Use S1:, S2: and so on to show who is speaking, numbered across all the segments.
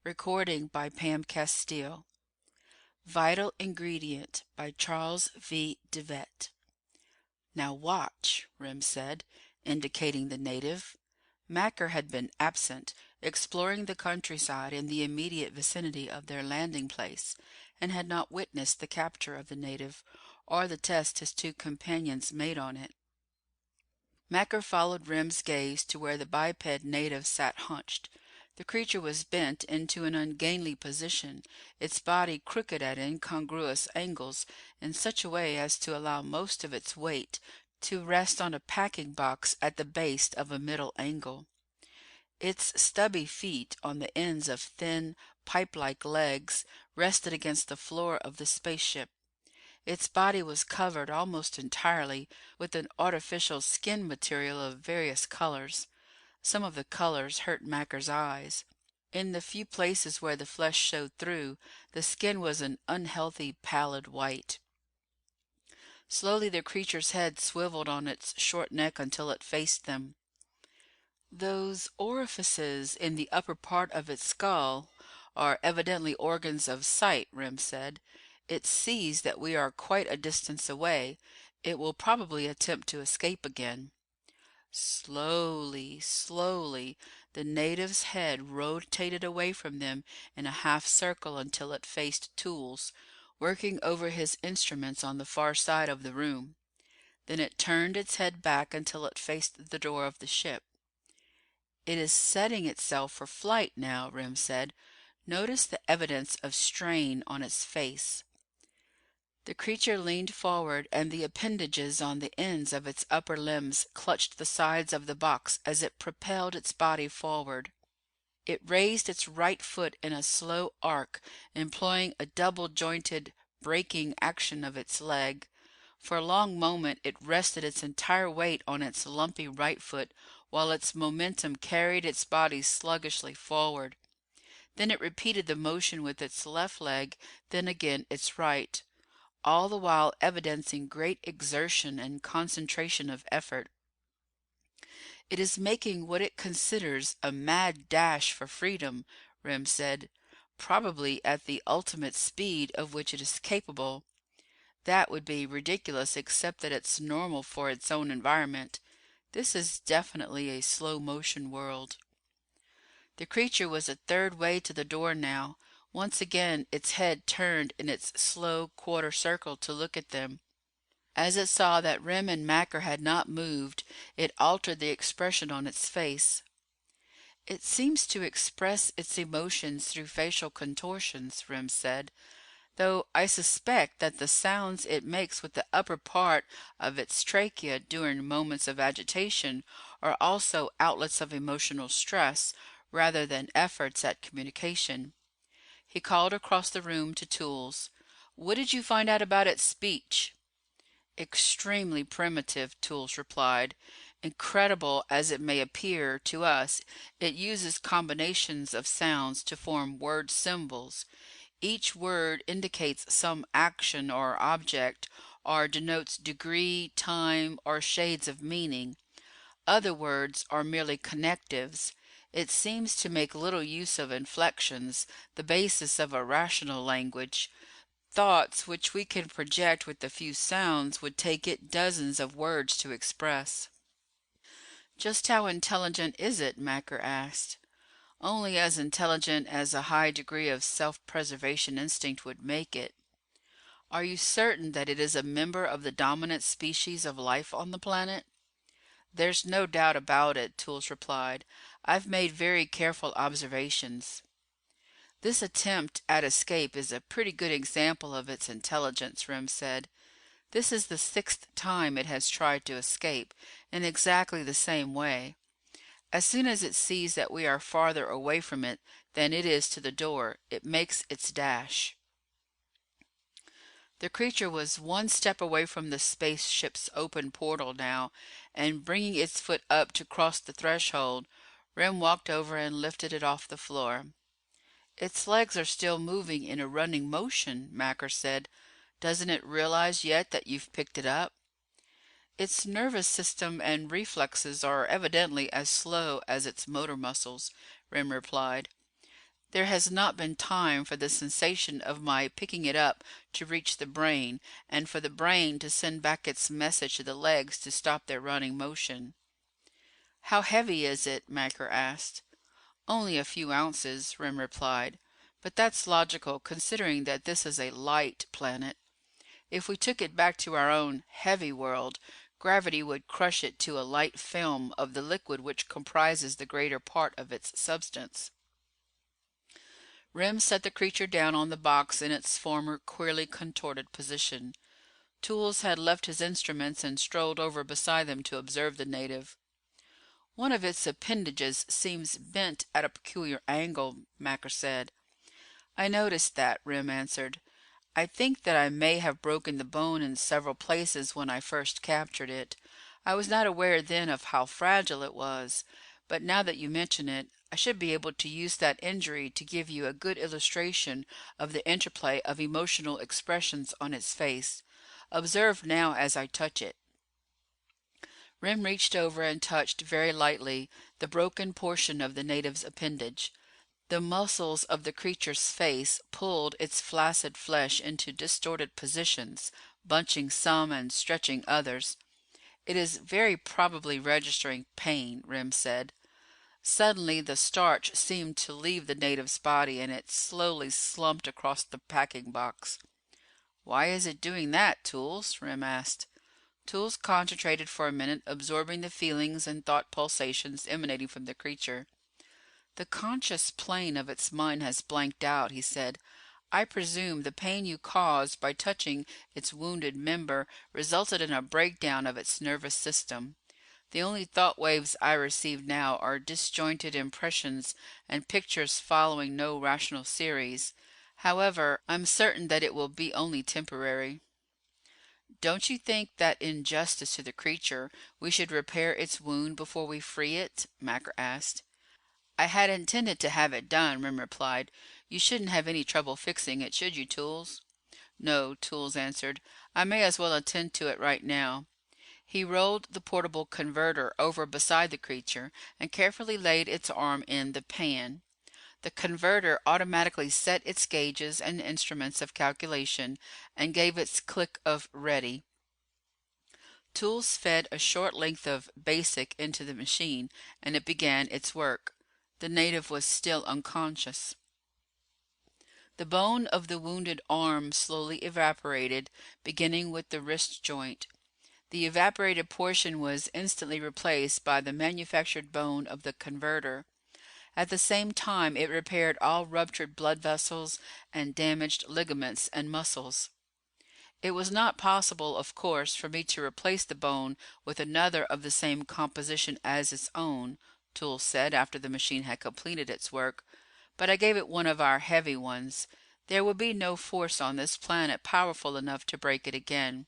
S1: Recording by Pam Castile. Vital Ingredient by Charles V. DeVette. Now watch, Rem said, indicating the native. Macker had been absent, exploring the countryside in the immediate vicinity of their landing place, and had not witnessed the capture of the native, or the test his two companions made on it. Macker followed Rem's gaze to where the biped native sat hunched. The creature was bent into an ungainly position, its body crooked at incongruous angles in such a way as to allow most of its weight to rest on a packing box at the base of a middle angle. Its stubby feet, on the ends of thin, pipe-like legs, rested against the floor of the spaceship. Its body was covered almost entirely with an artificial skin material of various colors. Some of the colors hurt Macker's eyes. In the few places where the flesh showed through, the skin was an unhealthy pallid white. Slowly the creature's head swiveled on its short neck until it faced them. "Those orifices in the upper part of its skull are evidently organs of sight," Rem said. "It sees that we are quite a distance away. It will probably attempt to escape again." Slowly, slowly, the native's head rotated away from them in a half circle until it faced Tool's, working over his instruments on the far side of the room. Then it turned its head back until it faced the door of the ship. "It is setting itself for flight now," Rem said. "Notice the evidence of strain on its face." The creature leaned forward, and the appendages on the ends of its upper limbs clutched the sides of the box as it propelled its body forward. It raised its right foot in a slow arc, employing a double-jointed braking action of its leg. For a long moment it rested its entire weight on its lumpy right foot, while its momentum carried its body sluggishly forward. Then it repeated the motion with its left leg, then again its right, all the while evidencing great exertion and concentration of effort. "It is making what it considers a mad dash for freedom," Rem said, "probably at the ultimate speed of which it is capable. That would be ridiculous except that it's normal for its own environment. This is definitely a slow-motion world." The creature was a third way to the door now. Once again its head turned in its slow quarter circle to look at them. As it saw that Rem and Macker had not moved, it altered the expression on its face. "It seems to express its emotions through facial contortions," Rem said, "though I suspect that the sounds it makes with the upper part of its trachea during moments of agitation are also outlets of emotional stress rather than efforts at communication." He called across the room to Tools. "What did you find out about its speech?" "Extremely primitive," Tools replied. "Incredible as it may appear to us, it uses combinations of sounds to form word symbols. Each word indicates some action or object, or denotes degree, time, or shades of meaning. Other words are merely connectives. It seems to make little use of inflections, the basis of a rational language. Thoughts which we can project with a few sounds would take it dozens of words to express." "Just how intelligent is it?" Macker asked. "Only as intelligent as a high degree of self-preservation instinct would make it." "Are you certain that it is a member of the dominant species of life on the planet?" "There's no doubt about it," Tools replied. "I've made very careful observations." "This attempt at escape is a pretty good example of its intelligence," Rem said. "This is the sixth time it has tried to escape, in exactly the same way. As soon as it sees that we are farther away from it than it is to the door, it makes its dash." The creature was one step away from the spaceship's open portal now, and bringing its foot up to cross the threshold, Rem walked over and lifted it off the floor. "Its legs are still moving in a running motion," Macker said. "Doesn't it realize yet that you've picked it up?" "Its nervous system and reflexes are evidently as slow as its motor muscles," Rem replied. There has not been time for the sensation of my picking it up to reach the brain, and for the brain to send back its message to the legs to stop their running motion." "How heavy is it?" Macker asked. "Only a few ounces," Rem replied. "But that's logical, considering that this is a light planet. If we took it back to our own heavy world, gravity would crush it to a light film of the liquid which comprises the greater part of its substance." Rem set the creature down on the box in its former queerly contorted position. Toolls had left his instruments and strolled over beside them to observe the native. "One of its appendages seems bent at a peculiar angle," Macker said. "I noticed that," Rem answered. "I think that I may have broken the bone in several places when I first captured it. I was not aware then of how fragile it was, but now that you mention it, I should be able to use that injury to give you a good illustration of the interplay of emotional expressions on its face. Observe now as I touch it." Rem reached over and touched very lightly the broken portion of the native's appendage. The muscles of the creature's face pulled its flaccid flesh into distorted positions, bunching some and stretching others. "It is very probably registering pain," Rem said. Suddenly the starch seemed to leave the native's body and it slowly slumped across the packing box. "Why is it doing that, Toolls?" Rem asked. Toolls concentrated for a minute, absorbing the feelings and thought pulsations emanating from the creature. "The conscious plane of its mind has blanked out," he said. "I presume the pain you caused by touching its wounded member resulted in a breakdown of its nervous system. The only thought waves I receive now are disjointed impressions and pictures following no rational series. However, I'm certain that it will be only temporary." "Don't you think that in justice to the creature we should repair its wound before we free it?" Macker asked. "I had intended to have it done," Rem replied. "You shouldn't have any trouble fixing it, should you, Toolls?" "No," Toolls answered. "I may as well attend to it right now." He rolled the portable converter over beside the creature and carefully laid its arm in the pan. The converter automatically set its gauges and instruments of calculation and gave its click of "ready." Toolls fed a short length of BASIC into the machine and it began its work. The native was still unconscious. The bone of the wounded arm slowly evaporated, beginning with the wrist joint. The evaporated portion was instantly replaced by the manufactured bone of the converter. At the same time it repaired all ruptured blood vessels and damaged ligaments and muscles. "It was not possible, of course, for me to replace the bone with another of the same composition as its own," Toolls said after the machine had completed its work, "but I gave it one of our heavy ones. There would be no force on this planet powerful enough to break it again."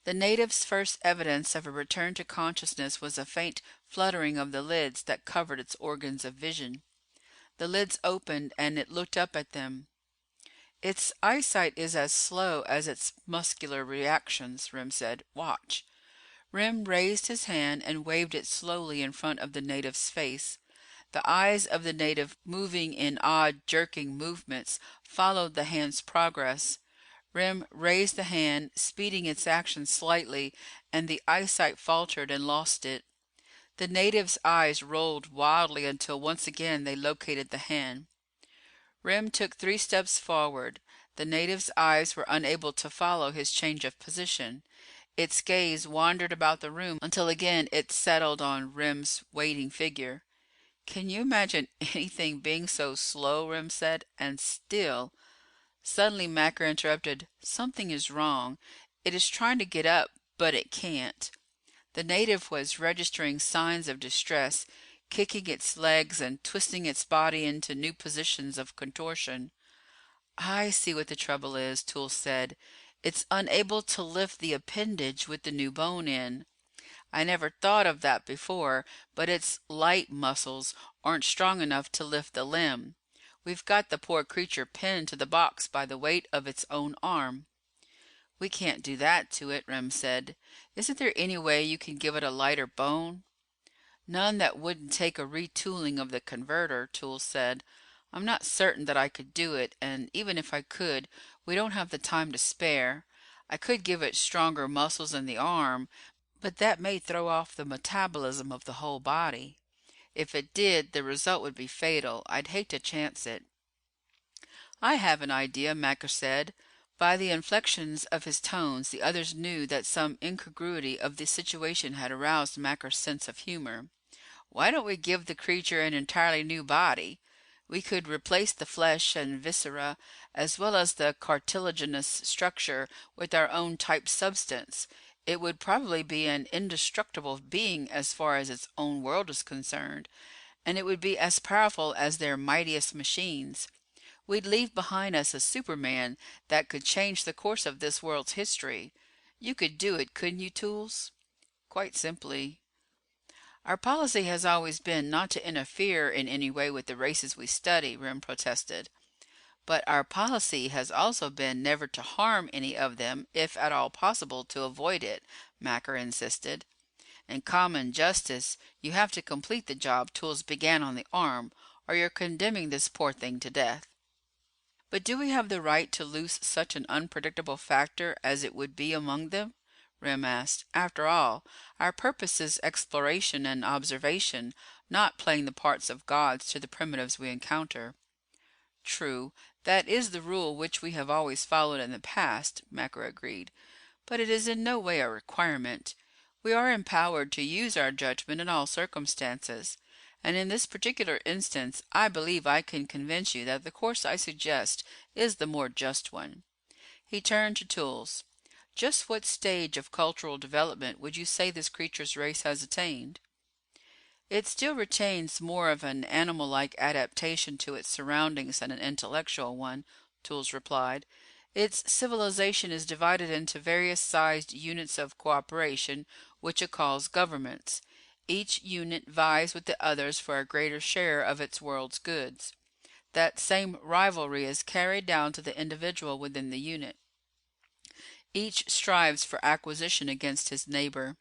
S1: The native's first evidence of a return to consciousness was a faint fluttering of the lids that covered its organs of vision. The lids opened and it looked up at them. "Its eyesight is as slow as its muscular reactions," Rem said. "Watch." Rem raised his hand and waved it slowly in front of the native's face. The eyes of the native, moving in odd, jerking movements, followed the hand's progress. Rem raised the hand, speeding its action slightly, and the eyesight faltered and lost it. The native's eyes rolled wildly until once again they located the hand. Rem took 3 steps forward. The native's eyes were unable to follow his change of position. Its gaze wandered about the room until again it settled on Rem's waiting figure. "Can you imagine anything being so slow?" Rem said. "And still—" Suddenly Macker interrupted. "Something is wrong. It is trying to get up, but it can't." The native was registering signs of distress, kicking its legs and twisting its body into new positions of contortion. "I see what the trouble is," Toolls said. "It's unable to lift the appendage with the new bone in. I never thought of that before, but its light muscles aren't strong enough to lift the limb. We've got the poor creature pinned to the box by the weight of its own arm." "We can't do that to it," Rem said. "Isn't there any way you can give it a lighter bone?" None that wouldn't take a retooling of the converter, Tools said. I'm not certain that I could do it, and even if I could, we don't have the time to spare. I could give it stronger muscles in the arm, but that may throw off the metabolism of the whole body. If it did, the result would be fatal. I'd hate to chance it. I have an idea, Macker said. By the inflections of his tones, the others knew that some incongruity of the situation had aroused Macker's sense of humor. Why don't we give the creature an entirely new body? We could replace the flesh and viscera, as well as the cartilaginous structure, with our own type substance. It would probably be an indestructible being as far as its own world is concerned, and it would be as powerful as their mightiest machines. We'd leave behind us a Superman that could change the course of this world's history. You could do it, couldn't you, Tools? Quite simply. Our policy has always been not to interfere in any way with the races we study, Rim protested. But our policy has also been never to harm any of them, if at all possible to avoid it, Macker insisted. In common justice, you have to complete the job Tools began on the arm, or you're condemning this poor thing to death. But do we have the right to loose such an unpredictable factor as it would be among them? Rem asked. After all, our purpose is exploration and observation, not playing the parts of gods to the primitives we encounter. True, that is the rule which we have always followed in the past, Macker agreed, but it is in no way a requirement. We are empowered to use our judgment in all circumstances, and in this particular instance I believe I can convince you that the course I suggest is the more just one. He turned to Tools. Just what stage of cultural development would you say this creature's race has attained? It still retains more of an animal-like adaptation to its surroundings than an intellectual one, Tools replied. Its civilization is divided into various sized units of cooperation, which it calls governments. Each unit vies with the others for a greater share of its world's goods. That same rivalry is carried down to the individual within the unit. Each strives for acquisition against his neighbor.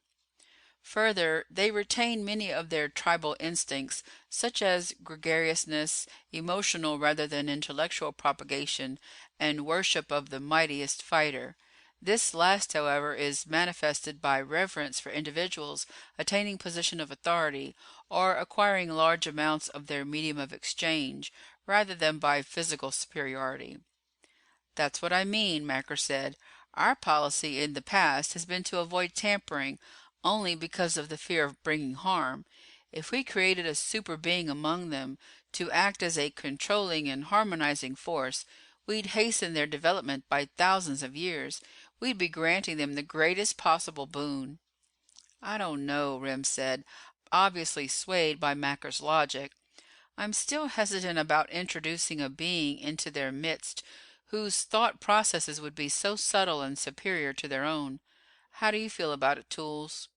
S1: Further, they retain many of their tribal instincts, such as gregariousness, emotional rather than intellectual propagation, and worship of the mightiest fighter. This last, however, is manifested by reverence for individuals attaining position of authority or acquiring large amounts of their medium of exchange, rather than by physical superiority. That's what I mean, Macker said. Our policy in the past has been to avoid tampering, only because of the fear of bringing harm. If we created a super being among them to act as a controlling and harmonizing force, we'd hasten their development by thousands of years. We'd be granting them the greatest possible boon. I don't know, Rem said, obviously swayed by Macker's logic. I'm still hesitant about introducing a being into their midst whose thought processes would be so subtle and superior to their own. How do you feel about it, Tools?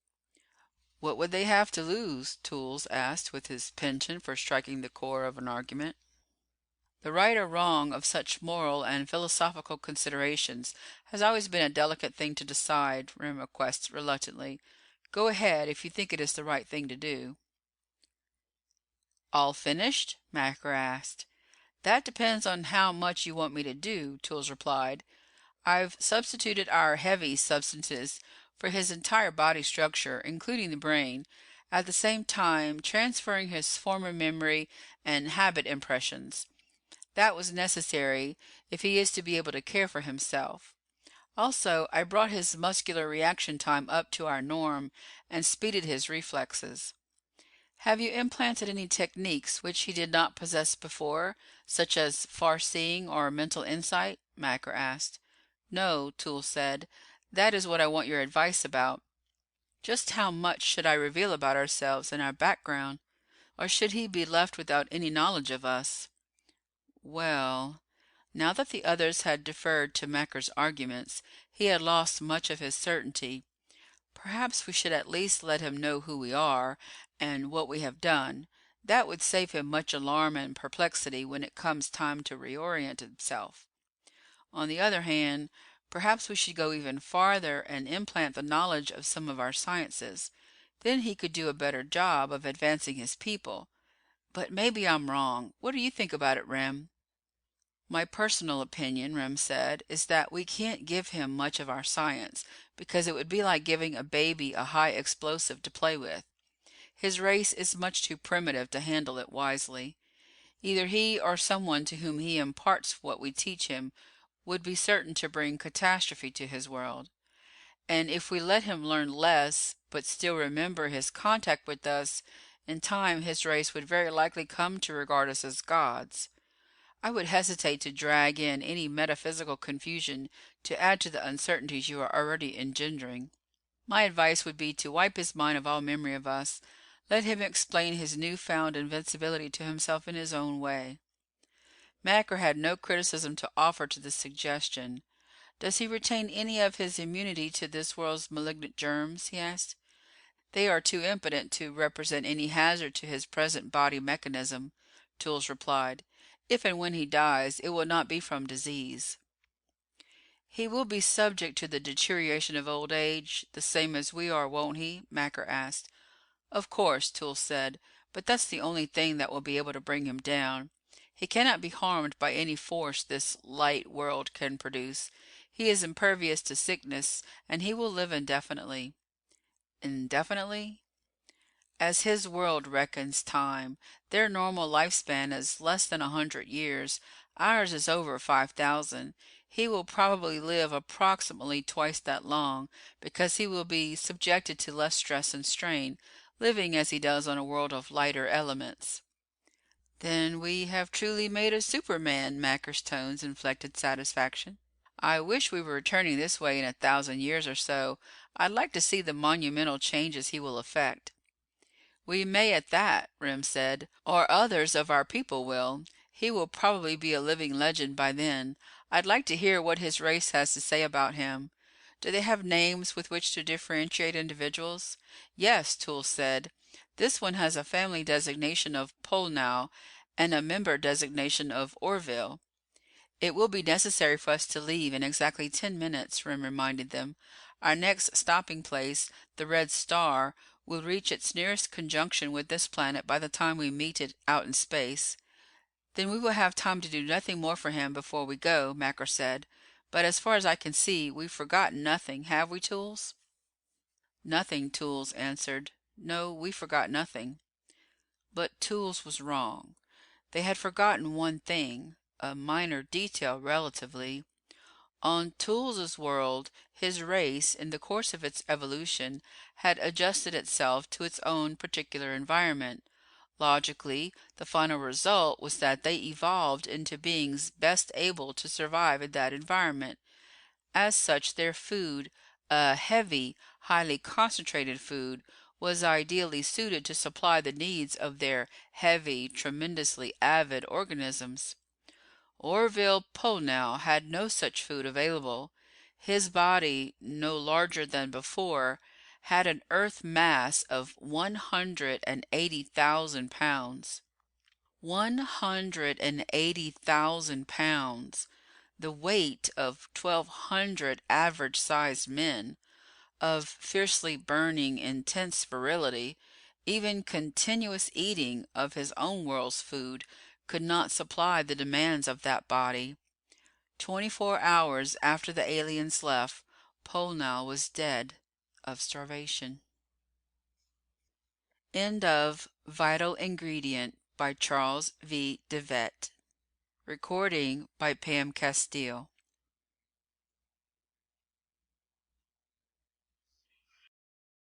S1: What would they have to lose? Tools asked, with his penchant for striking the core of an argument. The right or wrong of such moral and philosophical considerations has always been a delicate thing to decide, Rem requested reluctantly. Go ahead if you think it is the right thing to do. All finished? Macker asked. That depends on how much you want me to do, Tools replied. I've substituted our heavy substances for his entire body structure, including the brain, at the same time transferring his former memory and habit impressions. That was necessary if he is to be able to care for himself. Also, I brought his muscular reaction time up to our norm and speeded his reflexes. Have you implanted any techniques which he did not possess before, such as far-seeing or mental insight? Macker asked. No, Tools said. That is what I want your advice about. Just how much should I reveal about ourselves and our background, or should he be left without any knowledge of us? Well, now that the others had deferred to Macker's arguments, he had lost much of his certainty. Perhaps we should at least let him know who we are and what we have done. That would save him much alarm and perplexity when it comes time to reorient himself. On the other hand, perhaps we should go even farther and implant the knowledge of some of our sciences. Then he could do a better job of advancing his people. But maybe I'm wrong. What do you think about it, Rem? My personal opinion, Rem said, is that we can't give him much of our science because it would be like giving a baby a high explosive to play with. His race is much too primitive to handle it wisely. Either he or someone to whom he imparts what we teach him would be certain to bring catastrophe to his world. And if we let him learn less, but still remember his contact with us, in time his race would very likely come to regard us as gods. I would hesitate to drag in any metaphysical confusion to add to the uncertainties you are already engendering. My advice would be to wipe his mind of all memory of us. Let him explain his newfound invincibility to himself in his own way. Macker had no criticism to offer to this suggestion. Does he retain any of his immunity to this world's malignant germs? He asked. They are too impotent to represent any hazard to his present body mechanism, Tools replied. If and when he dies, it will not be from disease. He will be subject to the deterioration of old age, the same as we are, won't he? Macker asked. Of course, Tools said, but that's the only thing that will be able to bring him down. He cannot be harmed by any force this light world can produce. He is impervious to sickness, and he will live indefinitely. Indefinitely? As his world reckons time, their normal lifespan is less than 100 years. Ours is over 5,000. He will probably live approximately twice that long because he will be subjected to less stress and strain, living as he does on a world of lighter elements. Then we have truly made a Superman, Macker's tones inflected satisfaction. I wish we were returning this way in 1,000 years or so. I'd like to see the monumental changes he will effect. We may at that, Rem said, or others of our people will. He will probably be a living legend by then. I'd like to hear what his race has to say about him. Do they have names with which to differentiate individuals? Yes, Toole said. This one has a family designation of Polnow and a member designation of Orville. It will be necessary for us to leave in exactly 10 minutes, Rem reminded them. Our next stopping place, the Red Star, will reach its nearest conjunction with this planet by the time we meet it out in space. Then we will have time to do nothing more for him before we go, Macker said. But as far as I can see, we've forgotten nothing, have we, Tools? Nothing, Tools answered. No, we forgot nothing. But Tools was wrong. They had forgotten one thing, a minor detail relatively. On Tools's world, his race, in the course of its evolution, had adjusted itself to its own particular environment. Logically, the final result was that they evolved into beings best able to survive in that environment. As such, their food, a heavy, highly concentrated food, was ideally suited to supply the needs of their heavy, tremendously avid organisms. Orville Pollnow had no such food available. His body, no larger than before, had an earth mass of 180,000 pounds. 180,000 pounds! The weight of 1,200 average-sized men, of fiercely burning, intense virility. Even continuous eating of his own world's food could not supply the demands of that body. 24 hours after the aliens left, Pollnow was dead of starvation. End of Vital Ingredient by Charles V. DeVette. Recording by Pam Castile.